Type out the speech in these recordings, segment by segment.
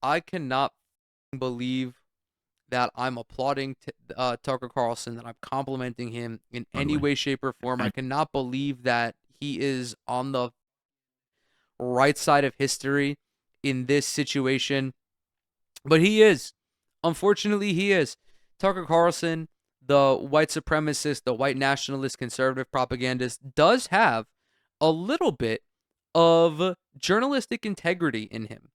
I cannot believe that I'm applauding Tucker Carlson, that I'm complimenting him in By the any way, way, shape, or form. I cannot believe that he is on the right side of history in this situation, but he is. Unfortunately, he is. Tucker Carlson, the white supremacist, the white nationalist, conservative propagandist, does have a little bit of journalistic integrity in him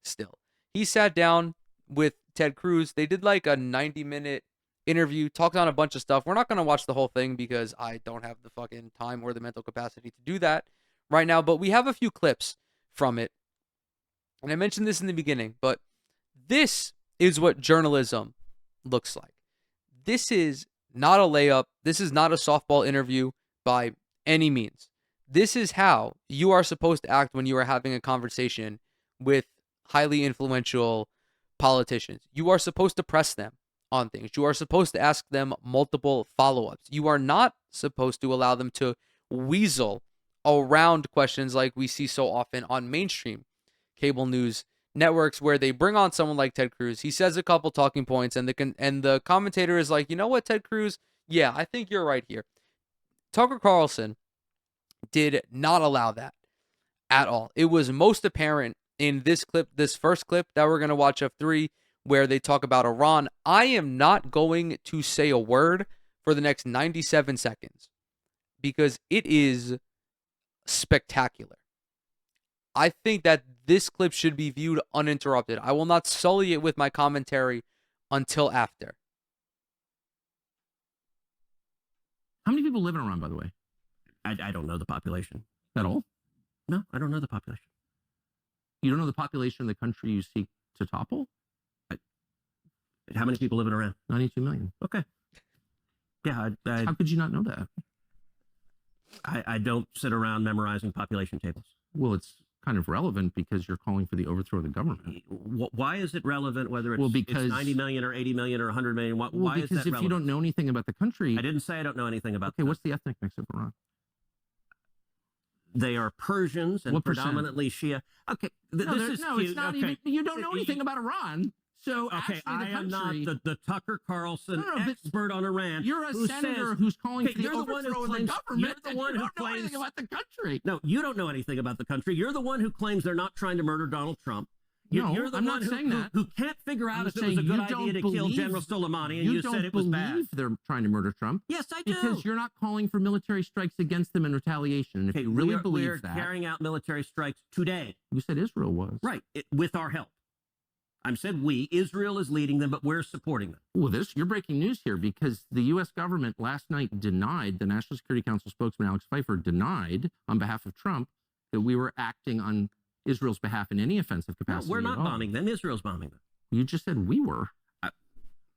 still. He sat down with Ted Cruz. They did like a 90-minute interview, talked on a bunch of stuff. We're not going to watch the whole thing because I don't have the fucking time or the mental capacity to do that right now, but we have a few clips from it. And I mentioned this in the beginning, but this is what journalism looks like. This is not a layup. This is not a softball interview by any means. This is how you are supposed to act when you are having a conversation with highly influential politicians. You are supposed to press them on things. You are supposed to ask them multiple follow-ups. You are not supposed to allow them to weasel around questions like we see so often on mainstream cable news networks, where they bring on someone like Ted Cruz. He says a couple talking points, and the commentator is like, you know what, Ted Cruz? Yeah, I think you're right here. Tucker Carlson did not allow that at all. It was most apparent in this clip, this first clip that we're going to watch of 3, where they talk about Iran. I am not going to say a word for the next 97 seconds because it is spectacular. I think that this clip should be viewed uninterrupted. I will not sully it with my commentary until after. how many people live in Iran, by the way? I don't know the population at all. No, I don't know the population. You don't know the population of the country you seek to topple? How many people live in Iran? 92 million. Okay. Yeah. How could you not know that? I don't sit around memorizing population tables. Well, it's kind of relevant because you're calling for the overthrow of the government. Why is it relevant whether it's, because it's 90 million or 80 million or 100 million? Why is that relevant? Because if you don't know anything about the country... I didn't say I don't know anything about the country. What's the ethnic mix of Iran? They are Persians and predominantly Shia. Okay, this is cute. It's not even... You don't know anything about Iran. So okay, I am not the Tucker Carlson expert on Iran. You're a senator who's calling for the overthrow of the government. You're the one who claims anything about the country. No, you don't know anything about the country. You're the one who claims they're not trying to murder Donald Trump. You're the one who can't figure out if it was a good idea to kill General Soleimani, and you said it was bad. You don't believe they're trying to murder Trump? Yes, I do. Because you're not calling for military strikes against them in retaliation. And if you really believe that... We're carrying out military strikes today. You said Israel was. Right, with our help. I said we. Israel is leading them, but we're supporting them. Well, you're breaking news here, because the U.S. government last night denied, the National Security Council spokesman Alex Pfeiffer denied on behalf of Trump that we were acting on Israel's behalf in any offensive capacity. No, we're not bombing them. Israel's bombing them. You just said we were.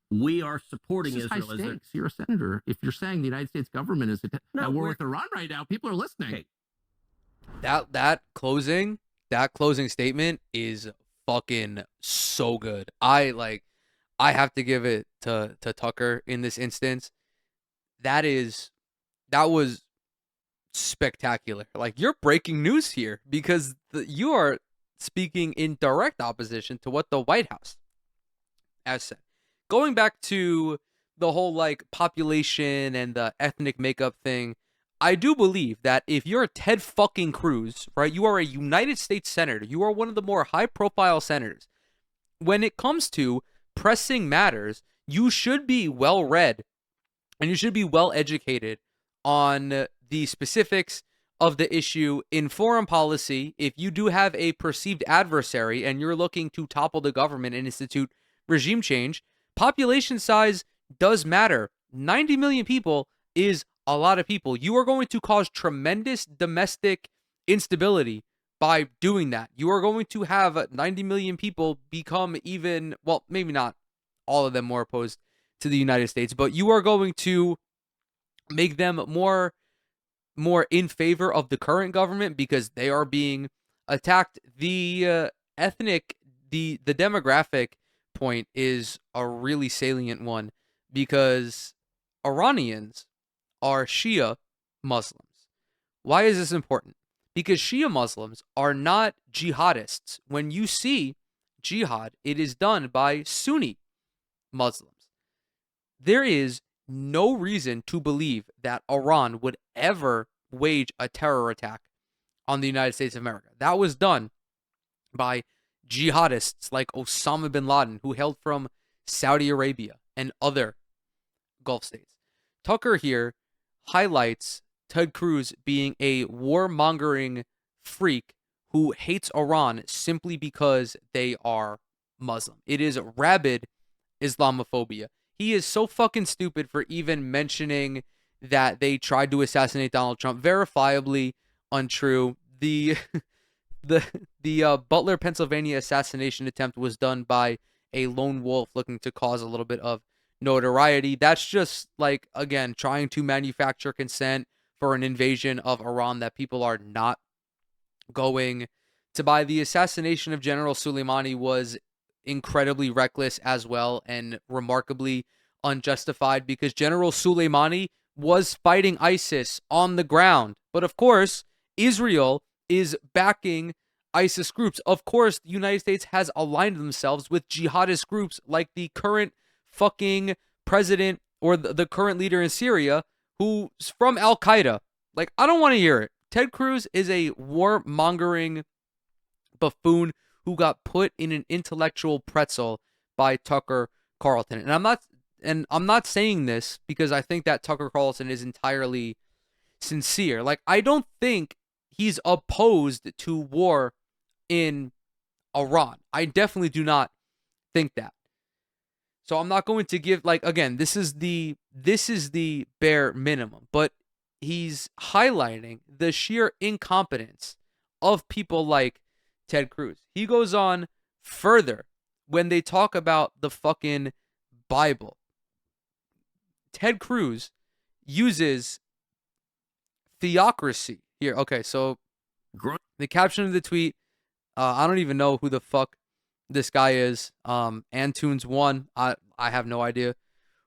We are supporting Israel. High stakes. You're a senator. If you're saying the United States government is at war with Iran right now, people are listening. Okay. That closing statement is fucking so good. I have to give it to Tucker in this instance. That was spectacular. Like, you're breaking news here, because you are speaking in direct opposition to what the White House has said. Going back to the whole like population and the ethnic makeup thing, I do believe that if you're Ted fucking Cruz, right, you are a United States senator, you are one of the more high-profile senators. When it comes to pressing matters, you should be well-read and you should be well-educated on the specifics of the issue in foreign policy. If you do have a perceived adversary and you're looking to topple the government and institute regime change, population size does matter. 90 million people is a lot of people. You are going to cause tremendous domestic instability by doing that. You are going to have 90 million people become even, well, maybe not all of them more opposed to the United States, but you are going to make them more in favor of the current government because they are being attacked. The the demographic point is a really salient one, because Iranians are Shia Muslims. Why is this important? Because Shia Muslims are not jihadists. When you see jihad, it is done by Sunni Muslims. There is no reason to believe that Iran would ever wage a terror attack on the United States of America. That was done by jihadists like Osama bin Laden, who hailed from Saudi Arabia and other Gulf states. Tucker here highlights Ted Cruz being a warmongering freak who hates Iran simply because they are Muslim. It is rabid Islamophobia. He is so fucking stupid for even mentioning that they tried to assassinate Donald Trump. Verifiably untrue. The Butler, Pennsylvania assassination attempt was done by a lone wolf looking to cause a little bit of notoriety. That's just like, again, trying to manufacture consent for an invasion of Iran that people are not going to buy. The assassination of General Soleimani was incredibly reckless as well and remarkably unjustified because General Soleimani was fighting ISIS on the ground. But of course, Israel is backing ISIS groups. Of course, the United States has aligned themselves with jihadist groups like the current fucking president or the current leader in Syria who's from Al-Qaeda. Like, I don't want to hear it. Ted Cruz is a warmongering buffoon who got put in an intellectual pretzel by Tucker Carlson. And I'm not saying this because I think that Tucker Carlson is entirely sincere. Like, I don't think he's opposed to war in Iran. I definitely do not think that. So I'm not going to give, like, again, this is the bare minimum, but he's highlighting the sheer incompetence of people like Ted Cruz. He goes on further when they talk about the fucking Bible. Ted Cruz uses theocracy here. Okay, so the caption of the tweet, I don't even know who the fuck this guy is. Antunes1, I have no idea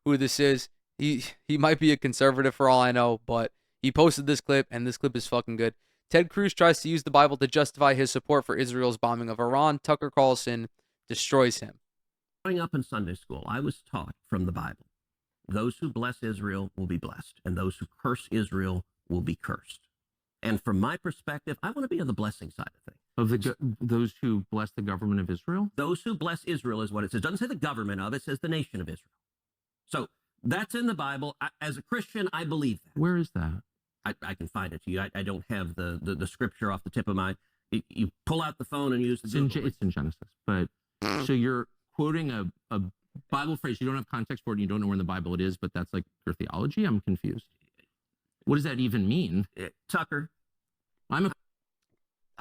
who this is. He might be a conservative for all I know, but he posted this clip, and this clip is fucking good. Ted Cruz tries to use the Bible to justify his support for Israel's bombing of Iran. Tucker Carlson destroys him. Growing up in Sunday school, I was taught from the Bible, those who bless Israel will be blessed, and those who curse Israel will be cursed. And from my perspective, I want to be on the blessing side of things. Of those who bless the government of Israel? Those who bless Israel is what it says. It doesn't say the government of, it says the nation of Israel. So that's in the Bible. As a Christian, I believe that. Where is that? I can find it to you. I don't have the scripture off the tip of my... You pull out the phone and use the Google. It's in Genesis. But so you're quoting a Bible phrase. You don't have context for it and you don't know where in the Bible it is, but that's like your theology? I'm confused. What does that even mean? Tucker.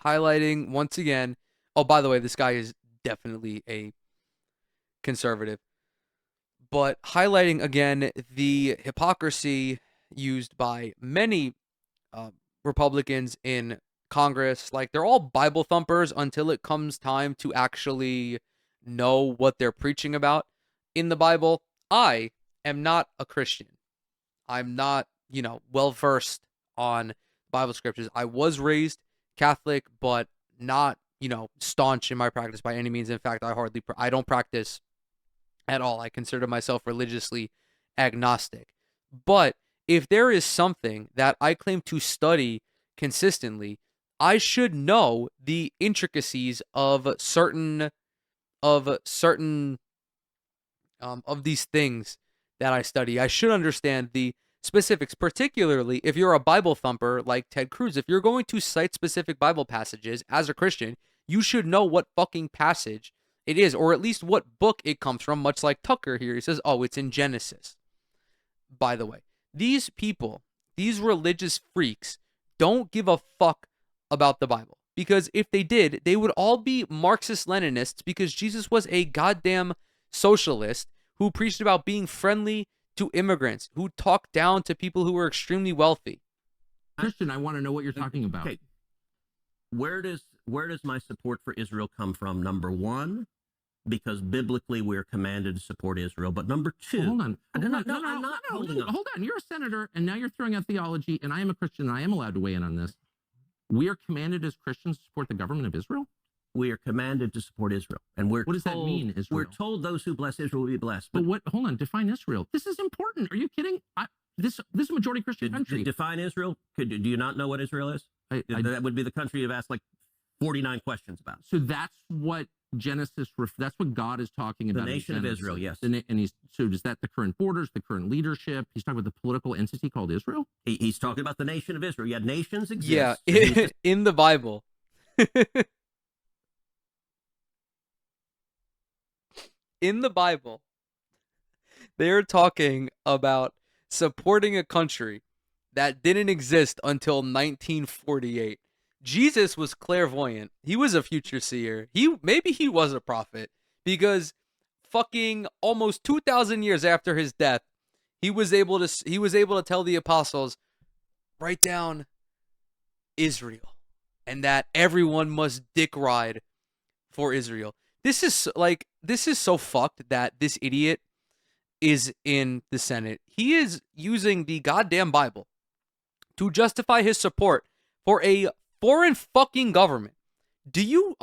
Highlighting once again. Oh, by the way, this guy is definitely a conservative. But highlighting again the hypocrisy used by many Republicans in Congress. Like, they're all Bible thumpers until it comes time to actually know what they're preaching about in the Bible. I am not a Christian. I'm not, well-versed on Bible scriptures. I was raised Catholic, but not, staunch in my practice by any means. In fact, I don't practice at all. I consider myself religiously agnostic. But if there is something that I claim to study consistently, I should know the intricacies of certain of these things that I study. I should understand the specifics, particularly if you're a Bible thumper like Ted Cruz. If you're going to cite specific Bible passages as a Christian, you should know what fucking passage it is, or at least what book it comes from, much like Tucker here. He says, oh, it's in Genesis. By the way, these people, these religious freaks, don't give a fuck about the Bible. Because if they did, they would all be Marxist-Leninists, because Jesus was a goddamn socialist who preached about being friendly to immigrants, who talked down to people who were extremely wealthy. Christian, I want to know what you're talking about. Okay. Where does my support for Israel come from? Number one, because biblically we're commanded to support Israel. But number two... Well, hold on. I'm not holding on. Hold on. You're a senator, and now you're throwing out theology, and I am a Christian, and I am allowed to weigh in on this. We are commanded as Christians to support the government of Israel? We are commanded to support Israel, and what does that mean? Israel. We're told those who bless Israel will be blessed. But what? Hold on, define Israel. This is important. Are you kidding? This is a majority Christian country. Define Israel. Do you not know what Israel is? That would be the country you've asked like 49 questions about. So that's what Genesis. That's what God is talking about. The nation of Israel, yes. And so is that the current borders, the current leadership? He's talking about the political entity called Israel. He's talking about the nation of Israel. Yeah, nations exist. Yeah, in the Bible. In the Bible, they're talking about supporting a country that didn't exist until 1948. Jesus was clairvoyant. He was a future seer. Maybe he was a prophet, because fucking almost 2,000 years after his death, he was able to tell the apostles, write down Israel, and that everyone must dick ride for Israel. This is so fucked that this idiot is in the Senate. He is using the goddamn Bible to justify his support for a foreign fucking government. Do you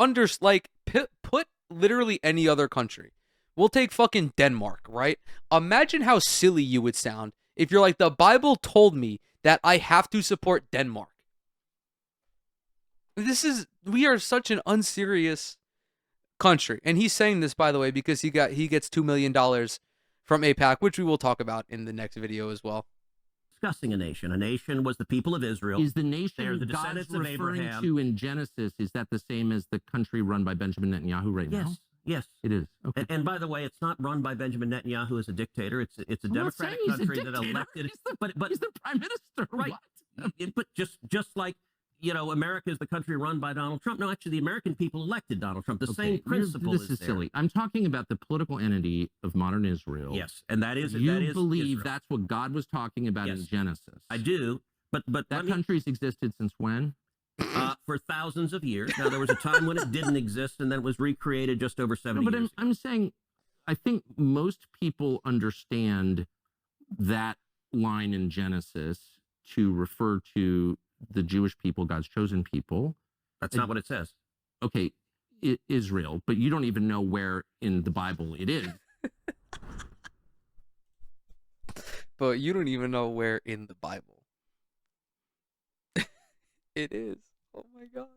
put literally any other country? We'll take fucking Denmark, right? Imagine how silly you would sound if you're like, the Bible told me that I have to support Denmark. We are such an unserious country. And he's saying this, by the way, because he gets $2 million from AIPAC, which we will talk about in the next video as well. Discussing a nation. A nation was the people of Israel. Is the nation They're the God's descendants of referring Abraham. to in Genesis, is that the same as the country run by Benjamin Netanyahu right now? Yes. It is. Okay. And by the way, it's not run by Benjamin Netanyahu as a dictator. It's a democratic country that elected. He's the prime minister, right? But just like, America is the country run by Donald Trump. No, actually, the American people elected Donald Trump. The same principle This is silly. I'm talking about the political entity of modern Israel. Yes, and that is you believe Israel. That's what God was talking about in Genesis. I do, but that country's existed since when? For thousands of years. Now, there was a time when it didn't exist, and then it was recreated just over 70 years ago. I'm saying, I think most people understand that line in Genesis to refer to the Jewish people, God's chosen people. That's not what it says. Okay, Israel, but you don't even know where in the Bible it is. But you don't even know where in the Bible it is. Oh my God.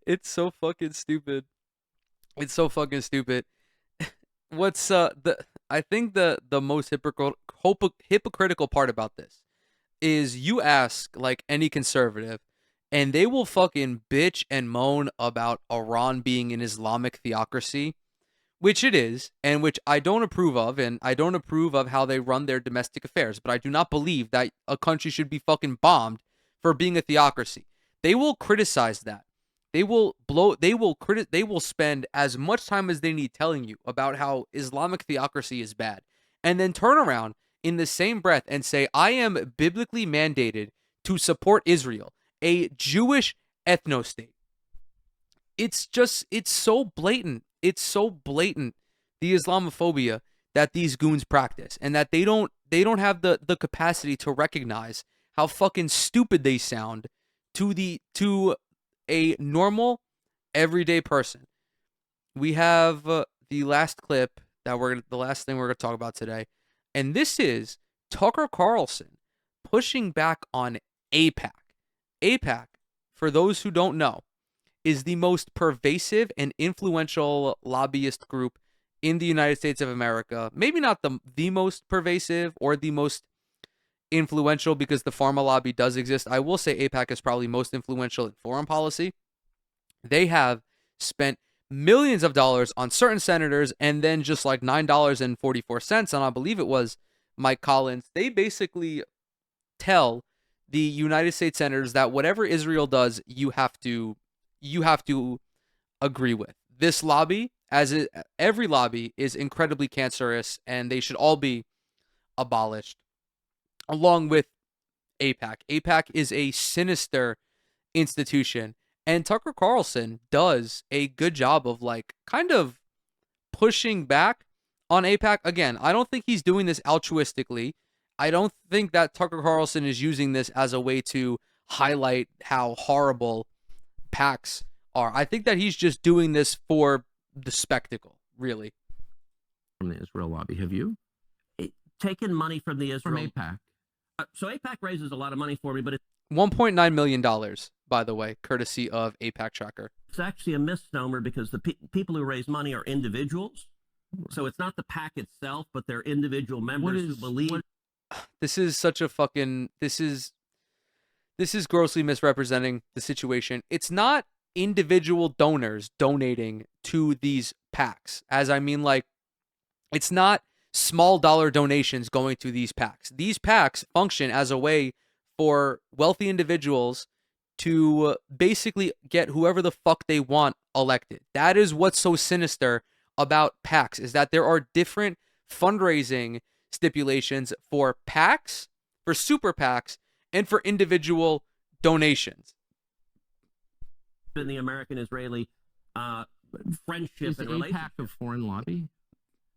It's so fucking stupid. It's so fucking stupid. What's I think the most hypocritical part about this is you ask like any conservative and they will fucking bitch and moan about Iran being an Islamic theocracy, which it is, and which I don't approve of, and I don't approve of how they run their domestic affairs, but I do not believe that a country should be fucking bombed for being a theocracy. They will criticize that. They will spend as much time as they need telling you about how Islamic theocracy is bad, and then turn around in the same breath and say, I am biblically mandated to support Israel, a Jewish ethno-state. It's so blatant. It's so blatant, the Islamophobia that these goons practice, and that they don't have the capacity to recognize how fucking stupid they sound to a normal, everyday person. We have the last clip the last thing we're gonna talk about today, and this is Tucker Carlson pushing back on AIPAC. AIPAC, for those who don't know, is the most pervasive and influential lobbyist group in the United States of America. Maybe not the most pervasive or the most influential, because the pharma lobby does exist. I will say AIPAC is probably most influential in foreign policy. They have spent millions of dollars on certain senators, and then just like $9.44, and I believe it was Mike Collins, they basically tell the United States senators that whatever Israel does, you have to agree with. This lobby, every lobby, is incredibly cancerous, and they should all be abolished, along with AIPAC. AIPAC is a sinister institution, and Tucker Carlson does a good job of like kind of pushing back on AIPAC. Again, I don't think he's doing this altruistically. I don't think that Tucker Carlson is using this as a way to highlight how horrible PACs are. I think that he's just doing this for the spectacle, really. From the Israel lobby, have you? Taken money from the Israel... From AIPAC. So AIPAC raises a lot of money for me, but it's... $1.9 million, by the way, courtesy of AIPAC Tracker. It's actually a misnomer because the people who raise money are individuals. So it's not the PAC itself, but they're individual members who believe... This is such a fucking... This is grossly misrepresenting the situation. It's not individual donors donating to these PACs. As I mean, like, it's not small dollar donations going to these PACs. These PACs function as a way for wealthy individuals to basically get whoever the fuck they want elected. That is what's so sinister about PACs, is that there are different fundraising stipulations for PACs, for super PACs, and for individual donations. In the American-Israeli friendship and relationship. Is AIPAC a foreign lobby?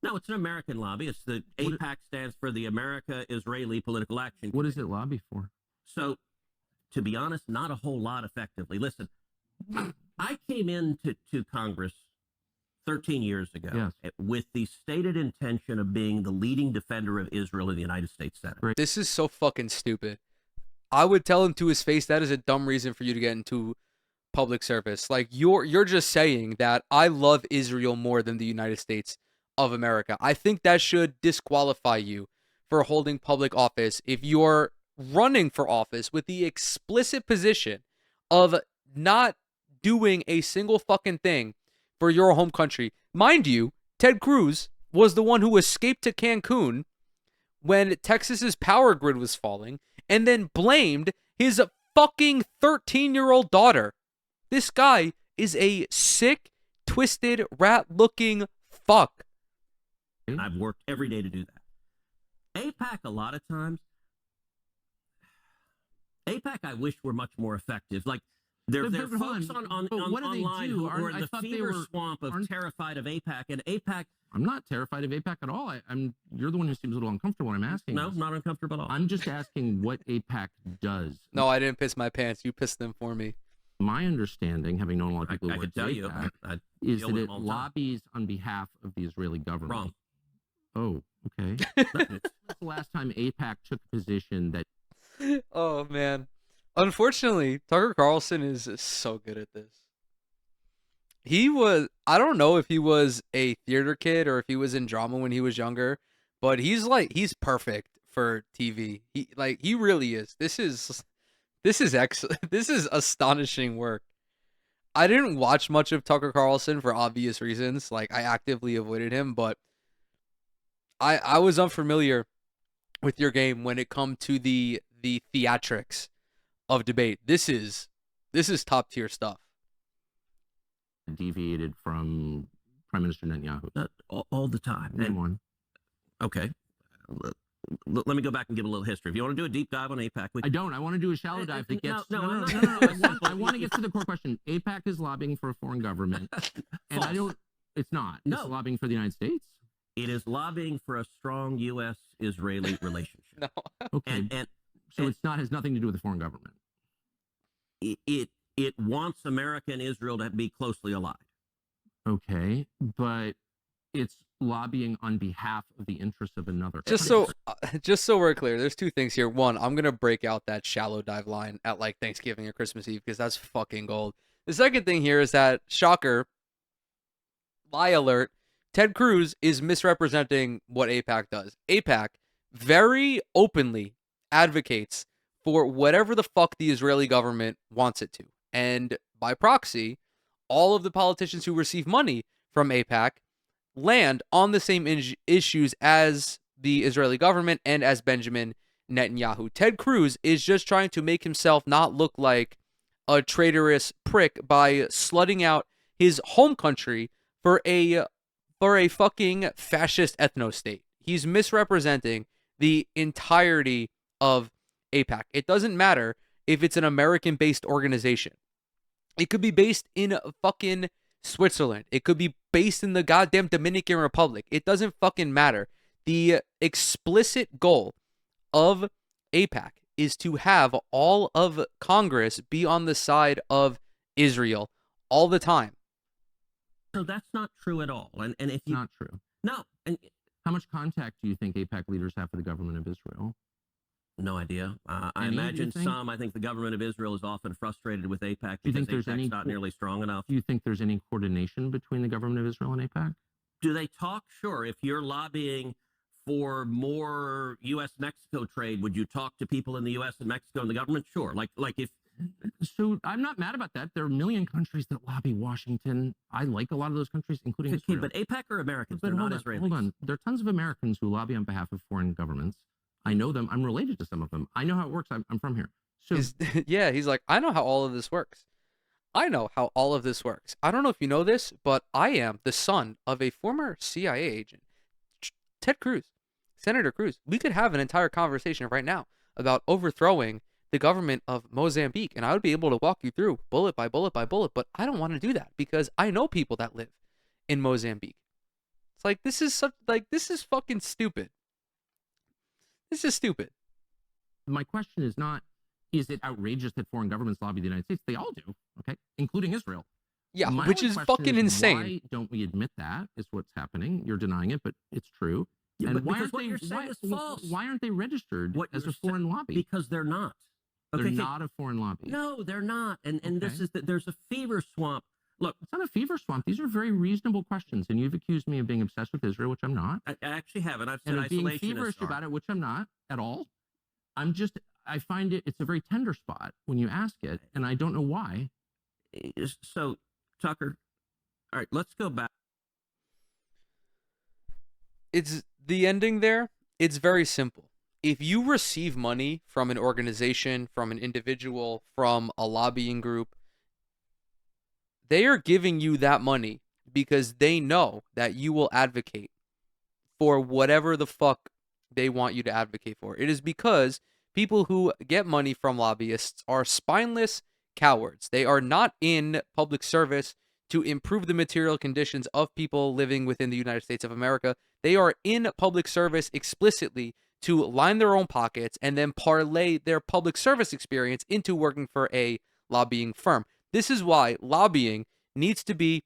No, it's an American lobby. It's the AIPAC stands for the America-Israeli Political Action Committee. What does it lobby for? So, to be honest, not a whole lot effectively. Listen, I came into Congress 13 years ago with the stated intention of being the leading defender of Israel in the United States Senate. Right. This is so fucking stupid. I would tell him to his face, that is a dumb reason for you to get into public service. Like, you're just saying that I love Israel more than the United States of America. I think that should disqualify you for holding public office if you're running for office with the explicit position of not doing a single fucking thing for your home country. Mind you, Ted Cruz was the one who escaped to Cancun when Texas's power grid was falling and then blamed his fucking 13-year-old daughter. This guy is a sick, twisted, rat-looking fuck. I've worked every day to do that. AIPAC, a lot of times, AIPAC, I wish were much more effective. Like, there are folks online who are in the fever swamp of terrified of AIPAC, and AIPAC... I'm not terrified of AIPAC at all. You're the one who seems a little uncomfortable when I'm asking. No, not uncomfortable at all. I'm just asking what AIPAC does. No, I didn't piss my pants. You pissed them for me. My understanding, having known a lot of people who work at AIPAC, is that it lobbies on behalf of the Israeli government. Wrong. Oh, okay. When's the last time AIPAC took a position that... Oh, man. Unfortunately, Tucker Carlson is so good at this. I don't know if he was a theater kid or if he was in drama when he was younger, but he's perfect for TV. He really is. This is excellent. This is astonishing work. I didn't watch much of Tucker Carlson for obvious reasons. Like, I actively avoided him, but I was unfamiliar with your game when it come to the theatrics of debate. This is top tier stuff. Deviated from Prime Minister Netanyahu all the time. Name one. Okay. Let me go back and give a little history. If you want to do a deep dive on AIPAC, I don't. I want to do a shallow dive that gets... No. I want to get to the core question. AIPAC is lobbying for a foreign government, and I don't... It's not. No. It's lobbying for the United States. It is lobbying for a strong U.S.-Israeli relationship. No. Okay. So it's not has nothing to do with the foreign government. It wants America and Israel to be closely allied. Okay, but it's lobbying on behalf of the interests of another. Just so we're clear, there's two things here. One, I'm gonna break out that shallow dive line at like Thanksgiving or Christmas Eve because that's fucking gold. The second thing here is that, shocker, lie alert, Ted Cruz is misrepresenting what AIPAC does. AIPAC very openly advocates for whatever the fuck the Israeli government wants it to. And by proxy, all of the politicians who receive money from AIPAC land on the same issues as the Israeli government and as Benjamin Netanyahu. Ted Cruz is just trying to make himself not look like a traitorous prick by slutting out his home country for a fucking fascist ethno-state. He's misrepresenting the entirety of AIPAC. It doesn't matter if it's an American-based organization. It could be based in fucking Switzerland. It could be based in the goddamn Dominican Republic. It doesn't fucking matter. The explicit goal of AIPAC is to have all of Congress be on the side of Israel all the time. So that's not true at all. And if you Not true. no, and How much contact do you think AIPAC leaders have for the government of Israel? no idea. I Any, do you imagine think? some. I think the government of Israel is often frustrated with AIPAC Do you because think there's AIPAC's any not nearly strong enough. Do you think there's any coordination between the government of Israel and AIPAC? Do they talk? Sure. If you're lobbying for more U.S.-Mexico trade, would you talk to people in the U.S. and Mexico and the government? Sure. Like if. So I'm not mad about that. There are a million countries that lobby Washington. I like a lot of those countries, including Israel. But AIPAC are Americans. But They're not hold Israelis. Hold on. There are tons of Americans who lobby on behalf of foreign governments. I know them. I'm related to some of them. I know how it works. I'm from here. So Yeah, he's like, I know how all of this works. I know how all of this works. I don't know if you know this, but I am the son of a former CIA agent, Ted Cruz, Senator Cruz. We could have an entire conversation right now about overthrowing the government of Mozambique, and I would be able to walk you through bullet by bullet by bullet, but I don't want to do that because I know people that live in Mozambique. It's like, this is fucking stupid. This is stupid. my question is not, is it outrageous that foreign governments lobby the United States? They all do, okay, including Israel. Yeah, My which only is question fucking is, insane. Why don't we admit that is what's happening? You're denying it, but it's true. Yeah, and but why because aren't what they? you're saying is false. Why aren't they registered What as a you're foreign lobby? Because they're not. They're not a foreign lobby. No, they're not. And this Okay. is that there's a fever swamp. Look, It's not a fever swamp. These are very reasonable questions, and you've accused me of being obsessed with Israel, which I'm not, I actually haven't. I've said and of being isolationist. feverish about it, which I'm not at all. I find it's a very tender spot when you ask it, and I don't know why. So, Tucker, all right, let's go back. It's the ending there. It's very simple. If you receive money from an organization, from an individual, from a lobbying group, they are giving you that money because they know that you will advocate for whatever the fuck they want you to advocate for. It is because people who get money from lobbyists are spineless cowards. They are not in public service to improve the material conditions of people living within the United States of America. They are in public service explicitly to line their own pockets and then parlay their public service experience into working for a lobbying firm. This is why lobbying needs to be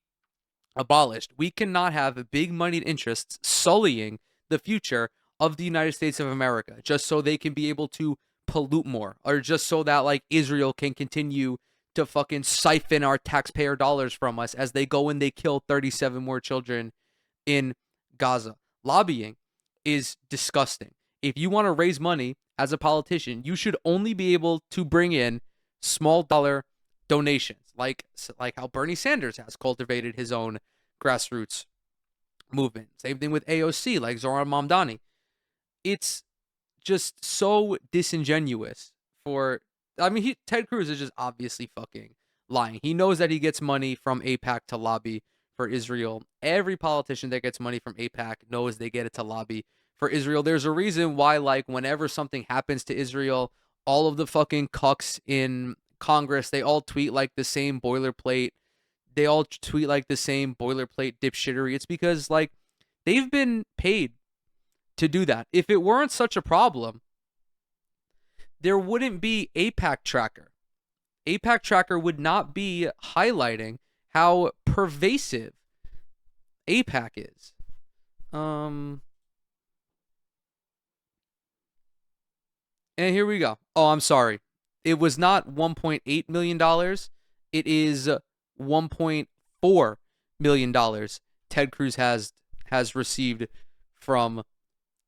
abolished. We cannot have big moneyed interests sullying the future of the United States of America just so they can be able to pollute more, or just so that like Israel can continue to fucking siphon our taxpayer dollars from us as they go and they kill 37 more children in Gaza. Lobbying is disgusting. If you want to raise money as a politician, you should only be able to bring in small dollar donations, like how Bernie Sanders has cultivated his own grassroots movement. Same thing with AOC, like Zoran Mamdani. It's just so disingenuous for, I mean, Ted Cruz is just obviously fucking lying. He knows that he gets money from AIPAC to lobby for Israel. Every politician that gets money from AIPAC knows they get it to lobby for Israel. There's a reason why, like, whenever something happens to Israel, all of the fucking cucks in Congress, they all tweet like the same boilerplate. They all tweet like the same boilerplate dipshittery. It's because, like, they've been paid to do that. If it weren't such a problem, there wouldn't be AIPAC Tracker. AIPAC Tracker would not be highlighting how pervasive AIPAC is. And here we go. Oh, I'm sorry. It was not $1.8 million. It is $1.4 million Ted Cruz has received from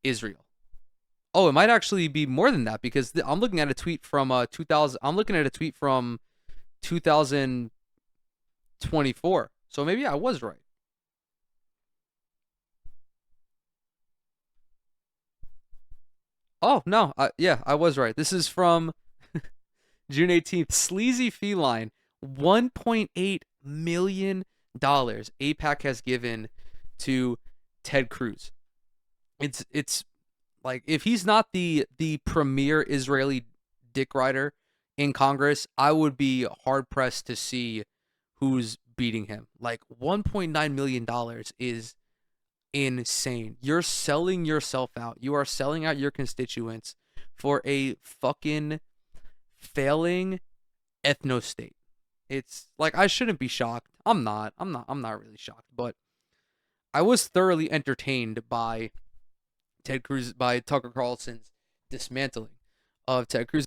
Israel. Oh, it might actually be more than that because I'm looking at a tweet from 2000. I'm looking at a tweet from 2024. So maybe I was right. Oh no, yeah, I was right. This is from June 18th. Sleazy Feline, $1.8 million AIPAC has given to Ted Cruz. It's like, if he's not the premier Israeli dick rider in Congress, I would be hard pressed to see who's beating him. Like, $1.9 million is insane. You're selling yourself out. You are selling out your constituents for a fucking failing ethno-state. It's like I shouldn't be shocked. I'm not really shocked, but I was thoroughly entertained by Tucker Carlson's dismantling of Ted Cruz.